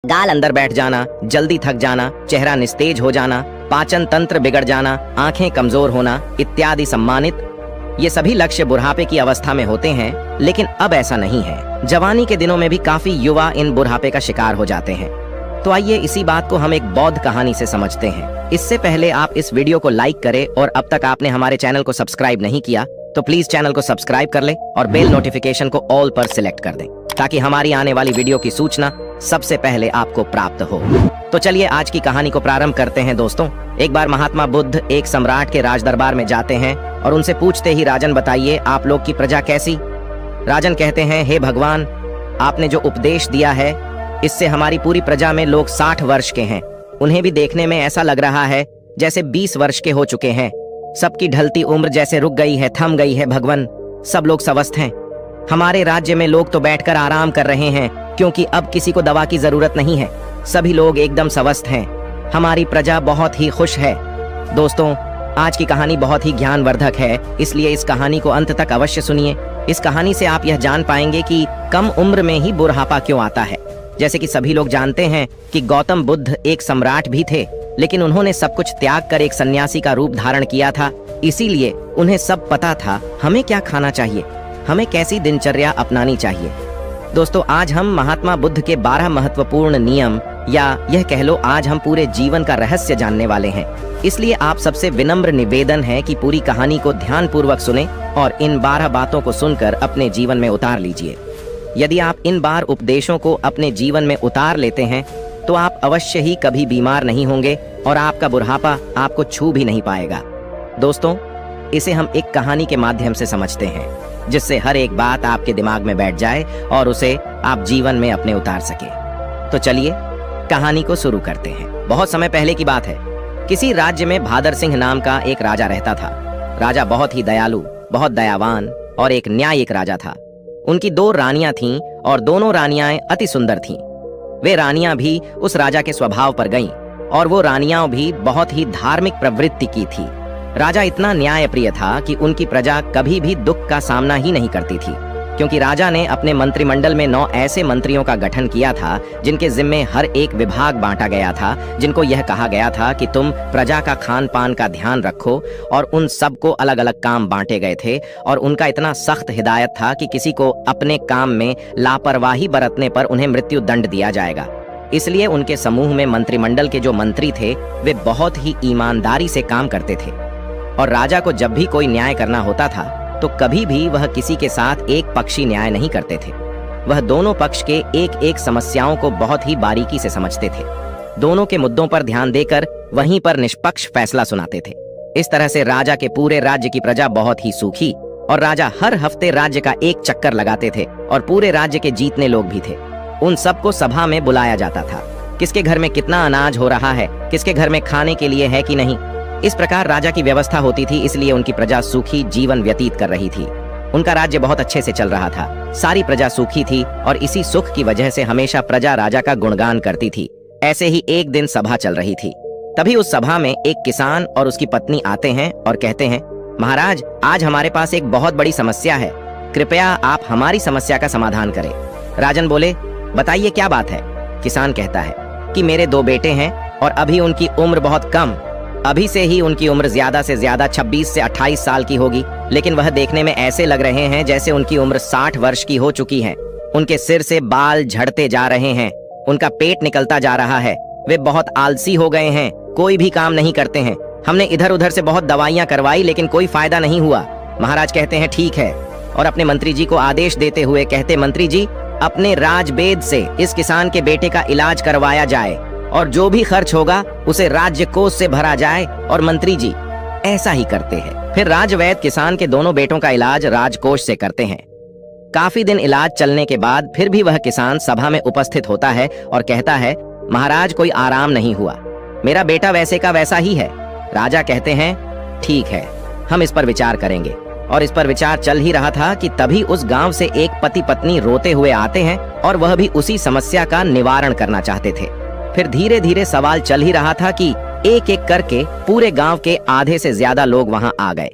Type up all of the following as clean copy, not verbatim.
गाल अंदर बैठ जाना, जल्दी थक जाना, चेहरा निस्तेज हो जाना, पाचन तंत्र बिगड़ जाना, आंखें कमजोर होना इत्यादि सम्मानित। ये सभी लक्ष्य बुढ़ापे की अवस्था में होते हैं, लेकिन अब ऐसा नहीं है। जवानी के दिनों में भी काफी युवा इन बुढ़ापे का शिकार हो जाते हैं। तो आइए इसी बात को हम एक बौद्ध कहानी से समझते हैं। इससे पहले आप इस वीडियो को लाइक करें और अब तक आपने हमारे चैनल को सब्सक्राइब नहीं किया तो प्लीज चैनल को सब्सक्राइब कर ले और बेल नोटिफिकेशन को ऑल पर सिलेक्ट कर दें ताकि हमारी आने वाली वीडियो की सूचना सबसे पहले आपको प्राप्त हो। तो चलिए आज की कहानी को प्रारंभ करते हैं दोस्तों। एक बार महात्मा बुद्ध एक सम्राट के राज दरबार में जाते हैं और उनसे पूछते ही, राजन बताइए आप लोग की प्रजा कैसी। राजन कहते हैं, हे भगवान, आपने जो उपदेश दिया है इससे हमारी पूरी प्रजा में लोग 60 वर्ष के हैं। उन्हें भी देखने में ऐसा लग रहा है जैसे 20 वर्ष के हो चुके हैं। सबकी ढलती उम्र जैसे रुक गई है, थम गई है भगवान। सब लोग स्वस्थ हैं। हमारे राज्य में लोग तो बैठकर आराम कर रहे हैं क्योंकि अब किसी को दवा की जरूरत नहीं है। सभी लोग एकदम स्वस्थ हैं। हमारी प्रजा बहुत ही खुश है। दोस्तों, आज की कहानी बहुत ही ज्ञानवर्धक है, इसलिए इस कहानी को अंत तक अवश्य सुनिए। इस कहानी से आप यह जान पाएंगे कि कम उम्र में ही बुढ़ापा क्यों आता है। जैसे कि सभी लोग जानते हैं कि गौतम बुद्ध एक सम्राट भी थे, लेकिन उन्होंने सब कुछ त्याग कर एक सन्यासी का रूप धारण किया था। इसीलिए उन्हें सब पता था हमें क्या खाना चाहिए, हमें कैसी दिनचर्या अपनानी चाहिए। दोस्तों, आज हम महात्मा बुद्ध के 12 महत्वपूर्ण नियम, या यह कह लो आज हम पूरे जीवन का रहस्य जानने वाले हैं। इसलिए आप सबसे विनम्र निवेदन है कि पूरी कहानी को ध्यानपूर्वक सुने और इन 12 बातों को सुनकर अपने जीवन में उतार लीजिए। यदि आप इन 12 उपदेशों को अपने जीवन में उतार लेते हैं तो आप अवश्य ही कभी बीमार नहीं होंगे और आपका बुढ़ापा आपको छू भी नहीं पाएगा। दोस्तों, इसे हम एक कहानी के माध्यम से समझते हैं जिससे हर एक बात आपके दिमाग में बैठ जाए और उसे आप जीवन में अपने उतार सके। तो चलिए कहानी को शुरू करते हैं। बहुत समय पहले की बात है। किसी राज्य में भादर सिंह नाम का एक राजा रहता था। राजा बहुत ही दयालु, बहुत दयावान और एक न्यायिक राजा था। उनकी 2 रानियां थीं और दोनों रानियां अति सुंदर थीं। वे रानियां भी उस राजा के स्वभाव पर गईं और वो रानियां भी बहुत ही धार्मिक प्रवृत्ति की थी। राजा इतना न्यायप्रिय था कि उनकी प्रजा कभी भी दुख का सामना ही नहीं करती थी, क्योंकि राजा ने अपने मंत्रिमंडल में 9 ऐसे मंत्रियों का गठन किया था जिनके जिम्मे हर एक विभाग बांटा गया था, जिनको यह कहा गया था कि तुम प्रजा का खान पान का ध्यान रखो, और उन सबको अलग अलग काम बांटे गए थे। और उनका इतना सख्त हिदायत था कि किसी को अपने काम में लापरवाही बरतने पर उन्हें मृत्यु दंड दिया जाएगा। इसलिए उनके समूह में मंत्रिमंडल के जो मंत्री थे वे बहुत ही ईमानदारी से काम करते थे, और राजा को जब भी कोई न्याय करना होता था तो कभी भी वह किसी के साथ एक पक्षी न्याय नहीं करते थे। वह दोनों पक्ष के एक एक समस्याओं को बहुत ही बारीकी से समझते थे। दोनों के मुद्दों पर ध्यान देकर वहीं पर निष्पक्ष फैसला सुनाते थे। इस तरह से राजा के पूरे राज्य की प्रजा बहुत ही सुखी, और राजा हर हफ्ते राज्य का एक चक्कर लगाते थे और पूरे राज्य के जीतने लोग भी थे। उन सबको सभा में बुलाया जाता था। किसके घर में कितना अनाज हो रहा है, किसके घर में खाने के लिए है कि नहीं, इस प्रकार राजा की व्यवस्था होती थी। इसलिए उनकी प्रजा सुखी जीवन व्यतीत कर रही थी। उनका राज्य बहुत अच्छे से चल रहा था। सारी प्रजा सुखी थी और इसी सुख की वजह से हमेशा प्रजा राजा का गुणगान करती थी। ऐसे ही एक दिन सभा चल रही थी। तभी उस सभा में एक किसान और उसकी पत्नी आते हैं और कहते हैं, महाराज, आज हमारे पास एक बहुत बड़ी समस्या है। कृपया आप हमारी समस्या का समाधान करें। राजन बोले, बताइए क्या बात है। किसान कहता है कि मेरे 2 बेटे हैं और अभी उनकी उम्र बहुत कम, अभी से ही उनकी उम्र ज्यादा से ज्यादा 26 से 28 साल की होगी, लेकिन वह देखने में ऐसे लग रहे हैं जैसे उनकी उम्र 60 वर्ष की हो चुकी है। उनके सिर से बाल झड़ते जा रहे हैं, उनका पेट निकलता जा रहा है, वे बहुत आलसी हो गए हैं, कोई भी काम नहीं करते हैं। हमने इधर उधर से बहुत दवाइयां करवाई लेकिन कोई फायदा नहीं हुआ। महाराज कहते हैं ठीक है, और अपने मंत्री जी को आदेश देते हुए कहते, मंत्री जी, अपने राजवेद से इस किसान के बेटे का इलाज करवाया जाए और जो भी खर्च होगा उसे राज्य कोष से भरा जाए। और मंत्री जी ऐसा ही करते हैं। फिर राजवैद्य किसान के दोनों बेटों का इलाज राजकोष से करते हैं। काफी दिन इलाज चलने के बाद फिर भी वह किसान सभा में उपस्थित होता है और कहता है, महाराज, कोई आराम नहीं हुआ, मेरा बेटा वैसे का वैसा ही है। राजा कहते हैं ठीक है, हम इस पर विचार करेंगे। और इस पर विचार चल ही रहा था कि तभी उस गांव से एक पति पत्नी रोते हुए आते हैं और वह भी उसी समस्या का निवारण करना चाहते थे। फिर धीरे धीरे सवाल चल ही रहा था कि एक एक करके पूरे गांव के आधे से ज्यादा लोग वहां आ गए।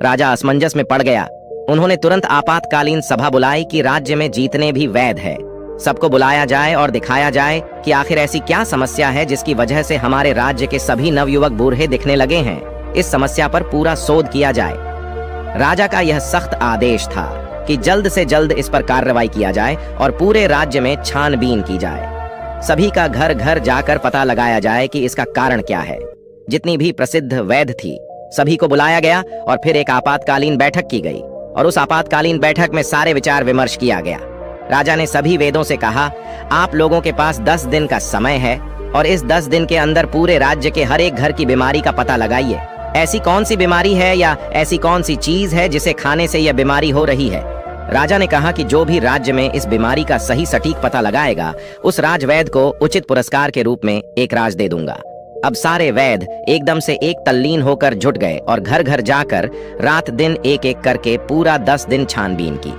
राजा असमंजस में पड़ गया। उन्होंने तुरंत आपातकालीन सभा बुलाई कि राज्य में जितने भी वैद्य है सबको बुलाया जाए और दिखाया जाए कि आखिर ऐसी क्या समस्या है जिसकी वजह से हमारे राज्य के सभी नवयुवक बूढ़े दिखने लगे हैं। इस समस्या पर पूरा शोध किया जाए। राजा का यह सख्त आदेश था कि जल्द से जल्द इस पर कार्रवाई किया जाए और पूरे राज्य में छानबीन की जाए। सभी का घर घर जाकर पता लगाया जाए कि इसका कारण क्या है। जितनी भी प्रसिद्ध वैद्य थी सभी को बुलाया गया और फिर एक आपातकालीन बैठक की गई और उस आपातकालीन बैठक में सारे विचार विमर्श किया गया। राजा ने सभी वेदों से कहा, आप लोगों के पास 10 दिन का समय है और इस 10 दिन के अंदर पूरे राज्य के हर एक घर की बीमारी का पता लगाइए। ऐसी कौन सी बीमारी है या ऐसी कौन सी चीज है जिसे खाने से यह बीमारी हो रही है। राजा ने कहा कि जो भी राज्य में इस बीमारी का सही सटीक पता लगाएगा उस राजवैद्य को उचित पुरस्कार के रूप में एक राज दे दूंगा। अब सारे वैद्य एकदम से एक तल्लीन होकर जुट गए और घर घर जाकर रात दिन एक एक करके पूरा 10 दिन छानबीन की।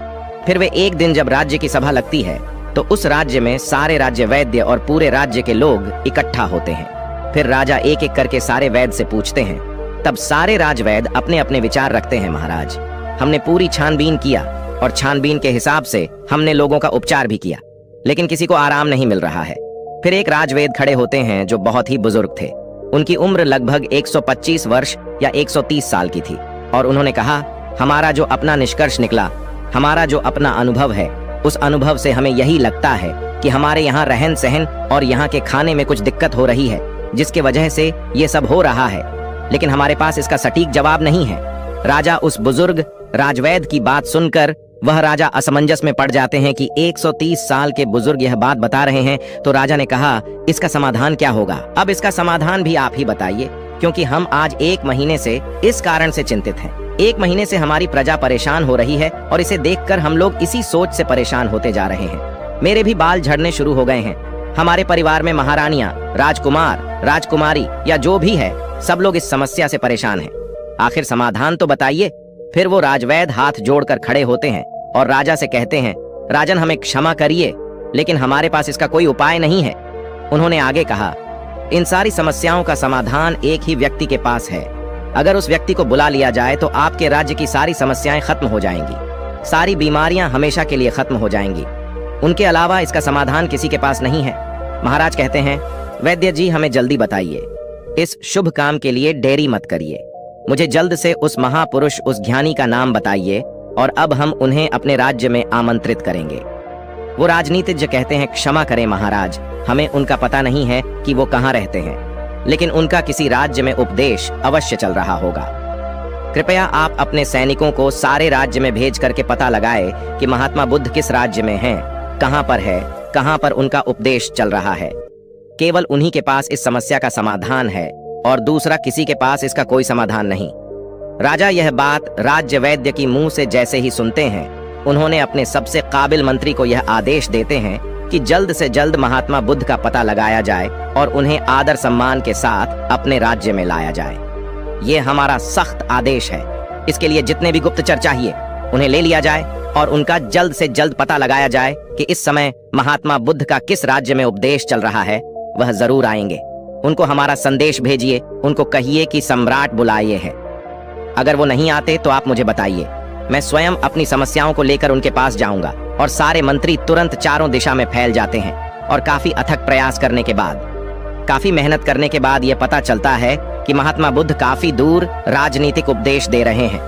फिर वे एक दिन जब राज्य की सभा लगती है तो उस राज्य में सारे राज्य वैद्य और पूरे राज्य के लोग इकट्ठा होते हैं। फिर राजा एक एक करके सारे वैद्य से पूछते हैं। तब सारे राजवैद्य अपने अपने विचार रखते हैं, महाराज हमने पूरी छानबीन किया और छानबीन के हिसाब से हमने लोगों का उपचार भी किया, लेकिन किसी को आराम नहीं मिल रहा है। फिर एक राजवैद्य खड़े होते हैं जो बहुत ही बुजुर्ग थे। उनकी उम्र लगभग 125 वर्ष या 130 साल की थी और उन्होंने कहा, हमारा जो अपना निष्कर्ष निकला, हमारा जो अपना अनुभव है, उस अनुभव से हमें यही लगता है कि हमारे यहाँ रहन सहन और यहाँ के खाने में कुछ दिक्कत हो रही है जिसके वजह से ये सब हो रहा है, लेकिन हमारे पास इसका सटीक जवाब नहीं है। राजा उस बुजुर्ग राजवैद्य की बात सुनकर वह राजा असमंजस में पड़ जाते हैं कि 130 साल के बुजुर्ग यह बात बता रहे हैं। तो राजा ने कहा, इसका समाधान क्या होगा? अब इसका समाधान भी आप ही बताइए, क्योंकि हम आज 1 महीने से इस कारण से चिंतित हैं। 1 महीने से हमारी प्रजा परेशान हो रही है और इसे देखकर हम लोग इसी सोच से परेशान होते जा रहे हैं। मेरे भी बाल झड़ने शुरू हो गए हैं। हमारे परिवार में महारानियां, राजकुमार, राजकुमारी या जो भी है, सब लोग इस समस्या से परेशान हैं। आखिर समाधान तो बताइए। फिर वो राजवैद्य हाथ जोड़कर खड़े होते हैं और राजा से कहते हैं, राजन हमें क्षमा करिए, लेकिन हमारे पास इसका कोई उपाय नहीं है। उन्होंने आगे कहा, इन सारी समस्याओं का समाधान एक ही व्यक्ति के पास है। अगर उस व्यक्ति को बुला लिया जाए तो आपके राज्य की सारी समस्याएं खत्म हो जाएंगी, सारी बीमारियां हमेशा के लिए खत्म हो जाएंगी। उनके अलावा इसका समाधान किसी के पास नहीं है। महाराज कहते हैं, वैद्य जी हमें जल्दी बताइए, इस शुभ काम के लिए देरी मत करिए। मुझे जल्द से उस महापुरुष, उस ज्ञानी का नाम बताइए और अब हम उन्हें अपने राज्य में आमंत्रित करेंगे। वो राजनीतिज्ञ कहते हैं, क्षमा करें महाराज, हमें उनका पता नहीं है कि वो कहाँ रहते हैं, लेकिन उनका किसी राज्य में उपदेश अवश्य चल रहा होगा। कृपया आप अपने सैनिकों को सारे राज्य में भेज करके पता लगाए कि महात्मा बुद्ध किस राज्य में हैं, कहाँ पर है, कहाँ पर उनका उपदेश चल रहा है। केवल उन्हीं के पास इस समस्या का समाधान है और दूसरा किसी के पास इसका कोई समाधान नहीं। राजा यह बात राज्य वैद्य की मुंह से जैसे ही सुनते हैं, उन्होंने अपने सबसे काबिल मंत्री को यह आदेश देते हैं कि जल्द से जल्द महात्मा बुद्ध का पता लगाया जाए और उन्हें आदर सम्मान के साथ अपने राज्य में लाया जाए। ये हमारा सख्त आदेश है। इसके लिए जितने भी गुप्तचर चाहिए उन्हें ले लिया जाए और उनका जल्द से जल्द पता लगाया जाए कि इस समय महात्मा बुद्ध का किस राज्य में उपदेश चल रहा है। वह जरूर आएंगे। उनको हमारा संदेश भेजिए, उनको कहिए कि सम्राट बुलाए हैं। अगर वो नहीं आते तो आप मुझे बताइए, मैं स्वयं अपनी समस्याओं को लेकर उनके पास जाऊंगा। और सारे मंत्री तुरंत चारों दिशा में फैल जाते हैं और काफी अथक प्रयास करने के बाद, काफी मेहनत करने के बाद यह पता चलता है कि महात्मा बुद्ध काफी दूर राजनीतिक उपदेश दे रहे हैं।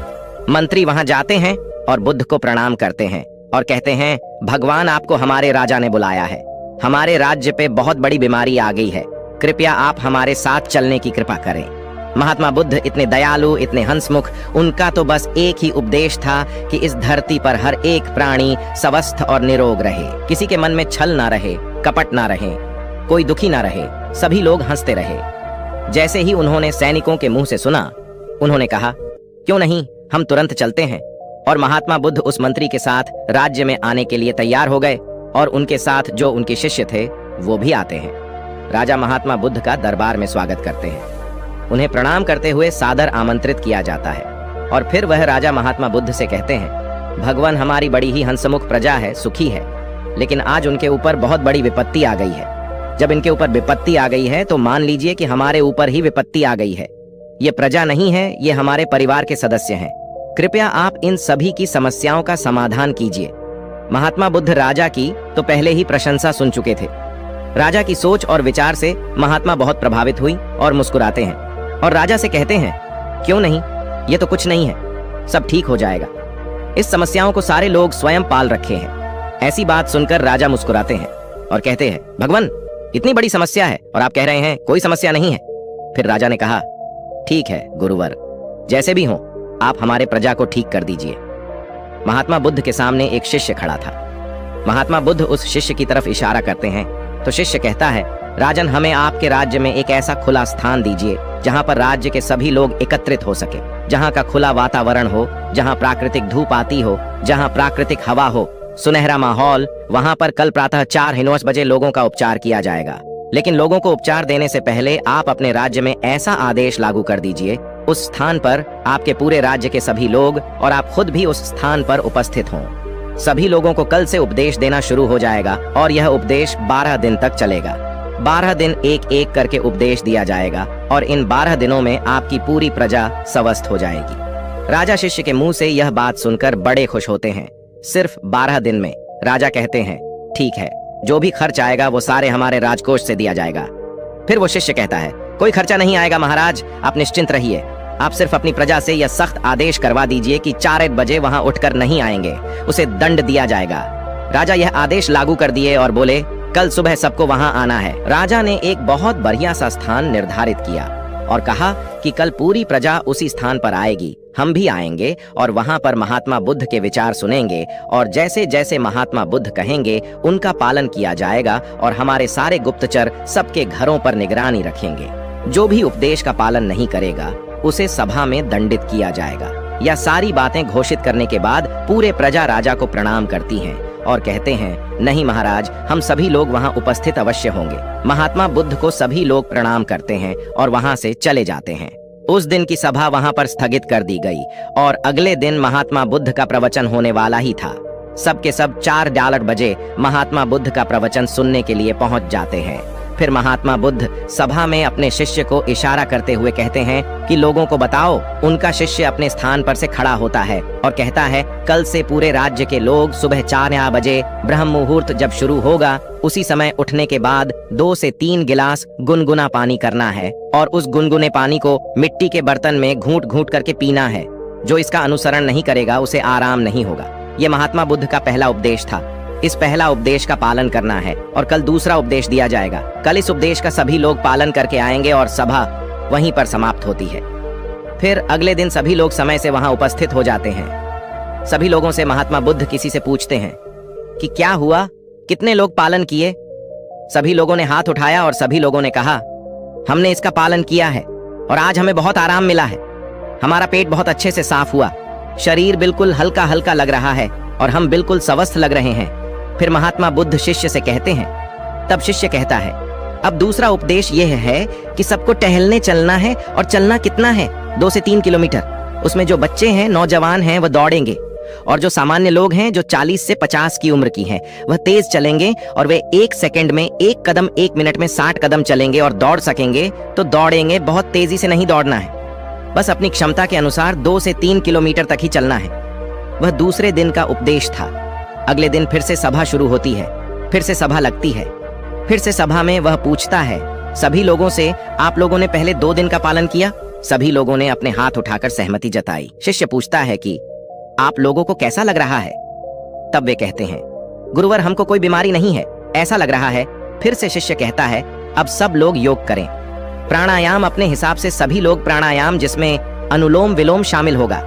मंत्री वहां जाते हैं और बुद्ध को प्रणाम करते हैं और कहते हैं, भगवान आपको हमारे राजा ने बुलाया है। हमारे राज्य पे बहुत बड़ी बीमारी आ गई है, कृपया आप हमारे साथ चलने की कृपा करें। महात्मा बुद्ध इतने दयालु, इतने हंसमुख, उनका तो बस एक ही उपदेश था कि इस धरती पर हर एक प्राणी स्वस्थ और निरोग रहे, किसी के मन में छल ना रहे, कपट ना रहे, कोई दुखी ना रहे, सभी लोग हंसते रहे। जैसे ही उन्होंने सैनिकों के मुंह से सुना, उन्होंने कहा, क्यों नहीं, हम तुरंत चलते हैं। और महात्मा बुद्ध उस मंत्री के साथ राज्य में आने के लिए तैयार हो गए और उनके साथ जो उनके शिष्य थे वो भी आते हैं। राजा महात्मा बुद्ध का दरबार में स्वागत करते हैं। उन्हें प्रणाम करते हुए सादर आमंत्रित किया जाता है और फिर वह राजा महात्मा बुद्ध से कहते हैं, भगवान हमारी बड़ी ही हंसमुख प्रजा है, सुखी है, लेकिन आज उनके ऊपर बहुत बड़ी विपत्ति आ गई है। जब इनके ऊपर विपत्ति आ गई है तो मान लीजिए कि हमारे ऊपर ही विपत्ति आ गई है। ये प्रजा नहीं है, ये हमारे परिवार के सदस्य हैं। कृपया आप इन सभी की समस्याओं का समाधान कीजिए। महात्मा बुद्ध राजा की तो पहले ही प्रशंसा सुन चुके थे। राजा की सोच और विचार से महात्मा बहुत प्रभावित हुई और मुस्कुराते हैं और राजा से कहते हैं, क्यों नहीं, ये तो कुछ नहीं है, सब ठीक हो जाएगा। इस समस्याओं को सारे लोग स्वयं पाल रखे हैं। ऐसी बात सुनकर राजा मुस्कुराते हैं और कहते हैं, भगवान, इतनी बड़ी समस्या है और आप कह रहे हैं कोई समस्या नहीं है। फिर राजा ने कहा, ठीक है गुरुवर, जैसे भी हो आप हमारे प्रजा को ठीक कर दीजिए। महात्मा बुद्ध के सामने एक शिष्य खड़ा था। महात्मा बुद्ध उस शिष्य की तरफ इशारा करते हैं तो शिष्य कहता है, राजन, हमें आपके राज्य में एक ऐसा खुला स्थान दीजिए जहां पर राज्य के सभी लोग एकत्रित हो सके, जहां का खुला वातावरण हो, जहां प्राकृतिक धूप आती हो, जहां प्राकृतिक हवा हो, सुनहरा माहौल। वहां पर कल प्रातः 4:09 बजे लोगों का उपचार किया जाएगा। लेकिन लोगों को उपचार देने से पहले आप अपने राज्य में ऐसा आदेश लागू कर दीजिए, उस स्थान पर आपके पूरे राज्य के सभी लोग और आप खुद भी उस स्थान पर उपस्थित हों। सभी लोगों को कल से उपदेश देना शुरू हो जाएगा और यह उपदेश 12 दिन तक चलेगा। 12 दिन एक एक करके उपदेश दिया जाएगा और इन 12 दिनों में आपकी पूरी प्रजा स्वस्थ हो जाएगी। राजा शिष्य के मुंह से यह बात सुनकर बड़े खुश होते हैं। सिर्फ 12 दिन में राजा कहते हैं, ठीक है, जो भी खर्च आएगा वो सारे हमारे राजकोष से दिया जाएगा। फिर वो शिष्य कहता है, कोई खर्चा नहीं आएगा महाराज, आप निश्चिंत रहिए। आप सिर्फ अपनी प्रजा से यह सख्त आदेश करवा दीजिए कि 4 बजे वहां उठकर नहीं आएंगे, उसे दंड दिया जाएगा। राजा यह आदेश लागू कर दिए और बोले, कल सुबह सबको वहां आना है। राजा ने एक बहुत बढ़िया सा स्थान निर्धारित किया और कहा कि कल पूरी प्रजा उसी स्थान पर आएगी, हम भी आएंगे और वहां पर महात्मा बुद्ध के विचार सुनेंगे और जैसे जैसे महात्मा बुद्ध कहेंगे उनका पालन किया जाएगा और हमारे सारे गुप्तचर सबके घरों पर निगरानी रखेंगे। जो भी उपदेश का पालन नहीं करेगा उसे सभा में दंडित किया जाएगा। यह सारी बातें घोषित करने के बाद पूरे प्रजा राजा को प्रणाम करती हैं और कहते हैं, नहीं महाराज, हम सभी लोग वहां उपस्थित अवश्य होंगे। महात्मा बुद्ध को सभी लोग प्रणाम करते हैं और वहां से चले जाते हैं। उस दिन की सभा वहां पर स्थगित कर दी गई और अगले दिन महात्मा बुद्ध का प्रवचन होने वाला ही था। सबके सब 4 बजे महात्मा बुद्ध का प्रवचन सुनने के लिए पहुंच जाते हैं। फिर महात्मा बुद्ध सभा में अपने शिष्य को इशारा करते हुए कहते हैं कि लोगों को बताओ। उनका शिष्य अपने स्थान पर से खड़ा होता है और कहता है, कल से पूरे राज्य के लोग सुबह 4 बजे ब्रह्म मुहूर्त जब शुरू होगा उसी समय उठने के बाद 2 से 3 गिलास गुनगुना पानी करना है और उस गुनगुने पानी को मिट्टी के बर्तन में घूंट घूंट करके पीना है। जो इसका अनुसरण नहीं करेगा उसे आराम नहीं होगा। ये महात्मा बुद्ध का पहला उपदेश था। इस पहला उपदेश का पालन करना है और कल दूसरा उपदेश दिया जाएगा। कल इस उपदेश का सभी लोग पालन करके आएंगे और सभा वहीं पर समाप्त होती है। फिर अगले दिन सभी लोग समय से वहां उपस्थित हो जाते हैं। सभी लोगों से महात्मा बुद्ध किसी से पूछते हैं कि क्या हुआ, कितने लोग पालन किए। सभी लोगों ने हाथ उठाया और सभी लोगों ने कहा, हमने इसका पालन किया है और आज हमें बहुत आराम मिला है। हमारा पेट बहुत अच्छे से साफ हुआ, शरीर बिल्कुल हल्का हल्का लग रहा है और हम बिल्कुल स्वस्थ लग रहे हैं। फिर महात्मा बुद्ध शिष्य से कहते हैं, तब शिष्य कहता है, अब दूसरा उपदेश यह है कि सबको टहलने चलना है और चलना कितना है, 2 से 3 किलोमीटर। उसमें जो बच्चे हैं, नौजवान हैं, वह दौड़ेंगे और जो सामान्य लोग हैं, जो 40 से 50 की उम्र की हैं, वह तेज चलेंगे और वे 1 सेकंड में 1 कदम 1 मिनट में 60 कदम चलेंगे और दौड़ सकेंगे तो दौड़ेंगे। बहुत तेजी से नहीं दौड़ना है, बस अपनी क्षमता के अनुसार 2 से 3 किलोमीटर तक ही चलना है। वह दूसरे दिन का उपदेश था। अगले दिन फिर से सभा शुरू होती है, फिर से सभा लगती है। फिर से सभा में वह पूछता है सभी लोगों से, आप लोगों ने पहले 2 दिन का पालन किया? सभी लोगों ने अपने हाथ उठाकर सहमति जताई। शिष्य पूछता है कि आप लोगों को कैसा लग रहा है? तब वे कहते हैं, गुरुवर, हमको कोई बीमारी नहीं है, ऐसा लग रहा है। फिर से शिष्य कहता है, अब सब लोग योग करें। प्राणायाम अपने हिसाब से सभी लोग प्राणायाम, जिसमें अनुलोम विलोम शामिल होगा।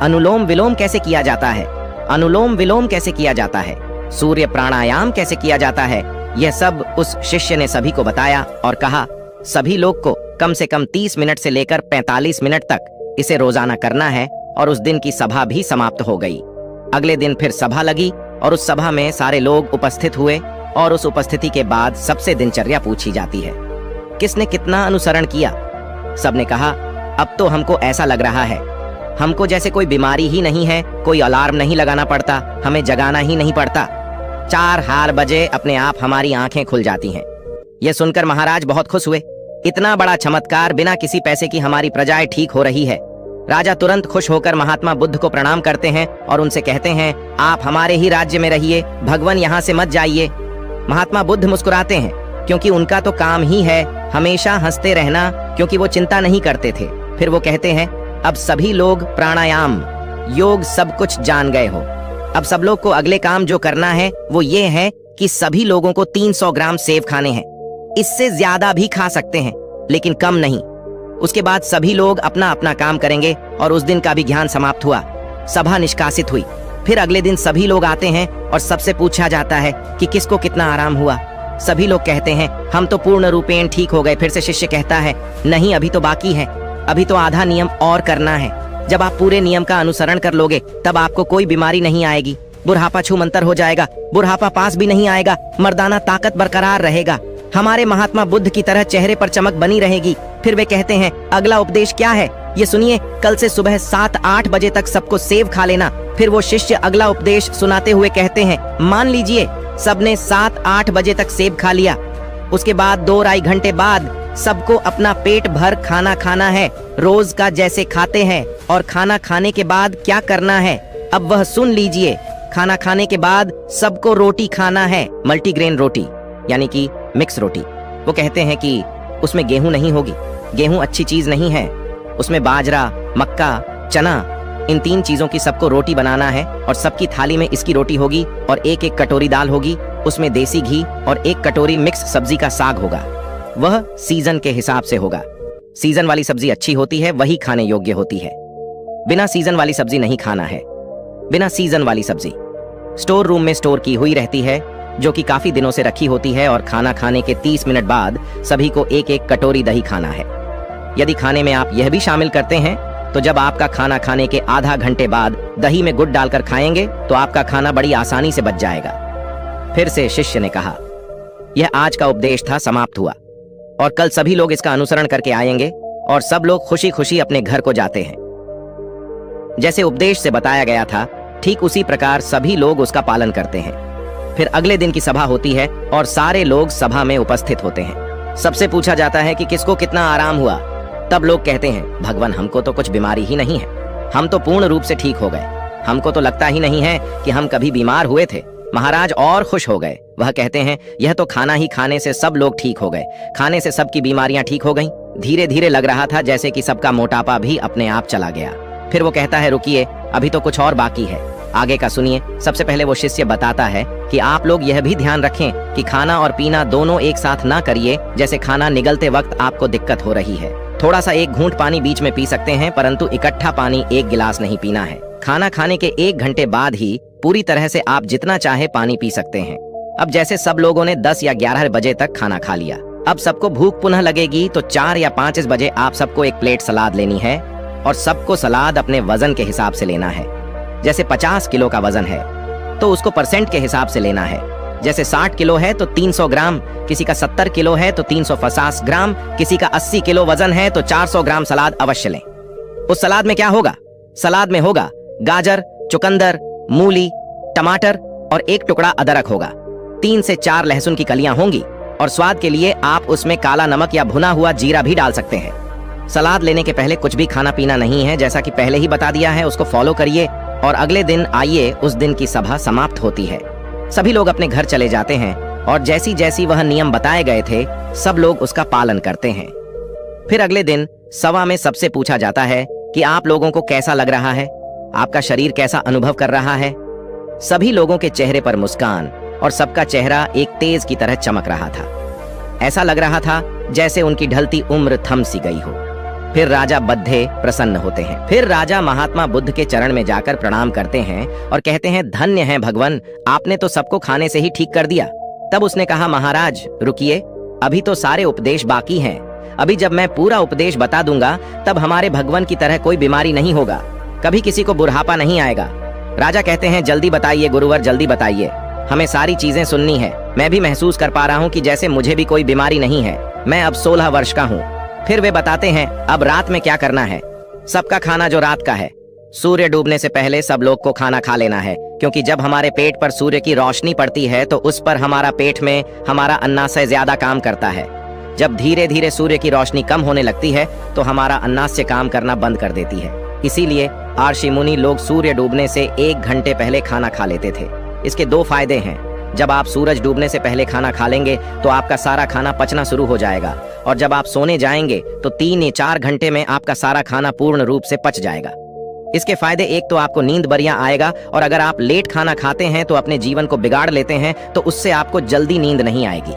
अनुलोम विलोम कैसे किया जाता है, अनुलोम विलोम कैसे किया जाता है, सूर्य प्राणायाम कैसे किया जाता है, यह सब उस शिष्य ने सभी को बताया और कहा, सभी लोग को कम से कम 30 मिनट से लेकर 45 मिनट तक इसे रोजाना करना है। और उस दिन की सभा भी समाप्त हो गई। अगले दिन फिर सभा लगी और उस सभा में सारे लोग उपस्थित हुए और उस उपस्थिति के बाद सबसे दिनचर्या पूछी जाती है, किसने कितना अनुसरण किया। सबने कहा, अब तो हमको ऐसा लग रहा है हमको जैसे कोई बीमारी ही नहीं है, कोई अलार्म नहीं लगाना पड़ता, हमें जगाना ही नहीं पड़ता। 4 बजे अपने आप हमारी आंखें खुल जाती हैं। यह सुनकर महाराज बहुत खुश हुए। इतना बड़ा चमत्कार, बिना किसी पैसे की हमारी प्रजाएं ठीक हो रही है। राजा तुरंत खुश होकर महात्मा बुद्ध को प्रणाम करते हैं और उनसे कहते हैं, आप हमारे ही राज्य में रहिए, भगवान यहाँ से मत जाइए। महात्मा बुद्ध मुस्कुराते हैं क्योंकि उनका तो काम ही है हमेशा हंसते रहना, क्योंकि वो चिंता नहीं करते थे। फिर वो कहते हैं, अब सभी लोग प्राणायाम योग सब कुछ जान गए हो। अब सब लोग को अगले काम जो करना है वो ये है कि सभी लोगों को 300 ग्राम सेब खाने हैं। इससे ज्यादा भी खा सकते हैं लेकिन कम नहीं। उसके बाद सभी लोग अपना अपना काम करेंगे और उस दिन का भी ज्ञान समाप्त हुआ। सभा निष्कासित हुई। फिर अगले दिन सभी लोग आते हैं और सबसे पूछा जाता है कि किसको कितना आराम हुआ। सभी लोग कहते हैं, हम तो पूर्ण रूपेण ठीक हो गए। फिर से शिष्य कहता है, नहीं, अभी तो बाकी है, अभी तो आधा नियम और करना है। जब आप पूरे नियम का अनुसरण कर लोगे तब आपको कोई बीमारी नहीं आएगी, बुढ़ापा छूमंतर हो जाएगा, बुढ़ापा पास भी नहीं आएगा, मर्दाना ताकत बरकरार रहेगा, हमारे महात्मा बुद्ध की तरह चेहरे पर चमक बनी रहेगी। फिर वे कहते हैं, अगला उपदेश क्या है ये सुनिए, कल से सुबह 7-8 बजे तक सबको सेब खा लेना। फिर वो शिष्य अगला उपदेश सुनाते हुए कहते हैं, मान लीजिए सबने 7-8 बजे तक सेब खा लिया। उसके बाद 2-2.5 घंटे बाद सबको अपना पेट भर खाना खाना है, रोज का जैसे खाते हैं। और खाना खाने के बाद क्या करना है अब वह सुन लीजिए। खाना खाने के बाद सबको रोटी खाना है, मल्टीग्रेन रोटी यानी कि मिक्स रोटी। वो कहते हैं कि उसमें गेहूं नहीं होगी, गेहूं अच्छी चीज नहीं है, उसमें बाजरा, मक्का, चना, इन 3 चीजों की सबको रोटी बनाना है और सबकी थाली में इसकी रोटी होगी और 1-1 कटोरी दाल होगी, उसमें देसी घी और 1 कटोरी मिक्स सब्जी का साग होगा। वह सीजन के हिसाब से होगा। सीजन वाली सब्जी अच्छी होती है, वही खाने योग्य होती है। बिना सीजन वाली सब्जी नहीं खाना है। बिना सीजन वाली सब्जी स्टोर रूम में स्टोर की हुई रहती है, जो कि काफी दिनों से रखी होती है। और खाना खाने के 30 मिनट बाद सभी को 1-1 कटोरी दही खाना है। यदि खाने में आप यह भी शामिल करते हैं तो जब आपका खाना खाने के आधा घंटे बाद दही में गुड़ डालकर खाएंगे तो आपका खाना बड़ी आसानी से बच जाएगा। फिर से शिष्य ने कहा, यह आज का उपदेश था, समाप्त हुआ और कल सभी लोग इसका अनुसरण करके आएंगे और सब लोग खुशी खुशी अपने घर को जाते हैं। जैसे उपदेश से बताया गया था ठीक उसी प्रकार सभी लोग उसका पालन करते हैं। फिर अगले दिन की सभा होती है और सारे लोग सभा में उपस्थित होते हैं। सबसे पूछा जाता है कि किसको कितना आराम हुआ। तब लोग कहते हैं, भगवान हमको तो कुछ बीमारी ही नहीं है, हम तो पूर्ण रूप से ठीक हो गए, हमको तो लगता ही नहीं है कि हम कभी बीमार हुए थे। महाराज और खुश हो गए। वह कहते हैं, यह तो खाना ही खाने से सब लोग ठीक हो गए, खाने से सबकी बीमारियां ठीक हो गईं। धीरे धीरे लग रहा था जैसे कि सबका मोटापा भी अपने आप चला गया। फिर वो कहता है, रुकिए, अभी तो कुछ और बाकी है, आगे का सुनिए। सबसे पहले वो शिष्य बताता है कि आप लोग यह भी ध्यान रखें कि खाना और पीना दोनों एक साथ ना करिए। जैसे खाना निगलते वक्त आपको दिक्कत हो रही है, थोड़ा सा 1 घूंट पानी बीच में पी सकते हैं, परंतु इकट्ठा पानी 1 गिलास नहीं पीना है। खाना खाने के 1 घंटे बाद ही पूरी तरह से आप जितना चाहे पानी पी सकते हैं। अब जैसे सब लोगों ने 10 या 11 बजे तक खाना खा लिया, अब सबको भूख पुनः लगेगी तो 4 या 5 बजे आप सबको 1 प्लेट सलाद लेनी है और सबको सलाद अपने वजन के हिसाब से लेना है। जैसे 50 किलो का वजन है तो उसको परसेंट के हिसाब से लेना है। जैसे 60 किलो है तो 300 ग्राम, किसी का 70 किलो है तो 350 ग्राम, किसी का 80 किलो वजन है तो 400 ग्राम सलाद अवश्य लें। उस सलाद में क्या होगा? सलाद में होगा गाजर, चुकंदर, मूली, टमाटर और 1 टुकड़ा अदरक होगा। 3 से 4 लहसुन की कलियां होंगी और स्वाद के लिए आप उसमें काला नमक या भुना हुआ जीरा भी डाल सकते हैं। सलाद लेने के पहले कुछ भी खाना पीना नहीं है, जैसा कि पहले ही बता दिया है। उसको फॉलो करिए और अगले दिन आइए। उस दिन की सभा समाप्त होती है। सभी लोग अपने घर चले जाते हैं और जैसी जैसी वह नियम बताए गए थे सब लोग उसका पालन करते हैं। फिर अगले दिन सभा में सबसे पूछा जाता है कि आप लोगों को कैसा लग रहा है, आपका शरीर कैसा अनुभव कर रहा है। सभी लोगों के चेहरे पर मुस्कान और सबका चेहरा एक तेज की तरह चमक रहा था। ऐसा लग रहा था जैसे उनकी ढलती उम्र थम सी गई हो। फिर राजा बद्धे प्रसन्न होते हैं। फिर राजा महात्मा बुद्ध के चरण में जाकर प्रणाम करते हैं और कहते हैं, धन्य है भगवान, आपने तो सबको खाने से ही ठीक कर दिया। तब उसने कहा, महाराज रुकिए, अभी तो सारे उपदेश बाकी हैं। अभी जब मैं पूरा उपदेश बता दूंगा तब हमारे भगवान की तरह कोई बीमारी नहीं होगा, कभी किसी को बुढ़ापा नहीं आएगा। राजा कहते हैं, जल्दी बताइए गुरुवर, जल्दी बताइए, हमें सारी चीजें सुननी है। मैं भी महसूस कर पा रहा हूँ कि जैसे मुझे भी कोई बीमारी नहीं है। मैं अब 16 वर्ष का हूँ। फिर वे बताते हैं, अब रात में क्या करना है। सबका खाना जो रात का है, सूर्य डूबने से पहले सब लोग को खाना खा लेना है, क्योंकि जब हमारे पेट पर सूर्य की रोशनी पड़ती है तो उस पर हमारा पेट में हमारा अन्नाशय ज्यादा काम करता है। जब धीरे धीरे सूर्य की रोशनी कम होने लगती है तो हमारा अन्नाशय काम करना बंद कर देती है। इसीलिए आर्षि मुनि लोग सूर्य डूबने से 1 घंटे पहले खाना खा लेते थे। इसके 2 फायदे हैं। जब आप सूरज डूबने से पहले खाना खा लेंगे तो आपका सारा खाना पचना शुरू हो जाएगा, और जब आप सोने जाएंगे तो 3 या 4 घंटे में आपका सारा खाना पूर्ण रूप से पच जाएगा। इसके फायदे, एक तो आपको नींद बढ़िया आएगा, और अगर आप लेट खाना खाते हैं तो अपने जीवन को बिगाड़ लेते हैं, तो उससे आपको जल्दी नींद नहीं आएगी।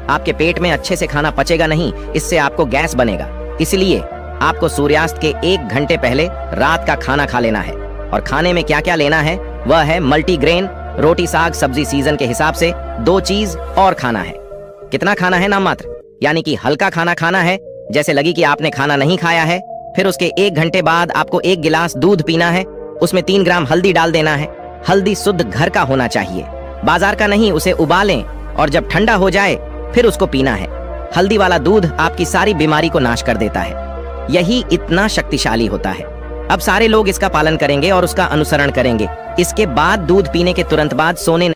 आपके पेट में अच्छे से खाना पचेगा नहीं, इससे आपको गैस बनेगा। इसलिए आपको सूर्यास्त के 1 घंटे पहले रात का खाना खा लेना है। और खाने में क्या क्या लेना है वह है मल्टीग्रेन, रोटी साग सब्जी सीजन के हिसाब से 2 चीज और खाना है। कितना खाना है? नाम मात्र, यानी कि हल्का खाना खाना है, जैसे लगी कि आपने खाना नहीं खाया है। फिर उसके 1 घंटे बाद आपको 1 गिलास दूध पीना है, उसमें 3 ग्राम हल्दी डाल देना है। हल्दी शुद्ध घर का होना चाहिए, बाजार का नहीं। उसे उबालें और जब ठंडा हो जाए फिर उसको पीना है। हल्दी वाला दूध आपकी सारी बीमारी को नाश कर देता है। यही इतना शक्तिशाली होता है। अब सारे लोग इसका पालन करेंगे और उसका अनुसरण करेंगे। इसके बाद दूध पीने के तुरंत बाद सोने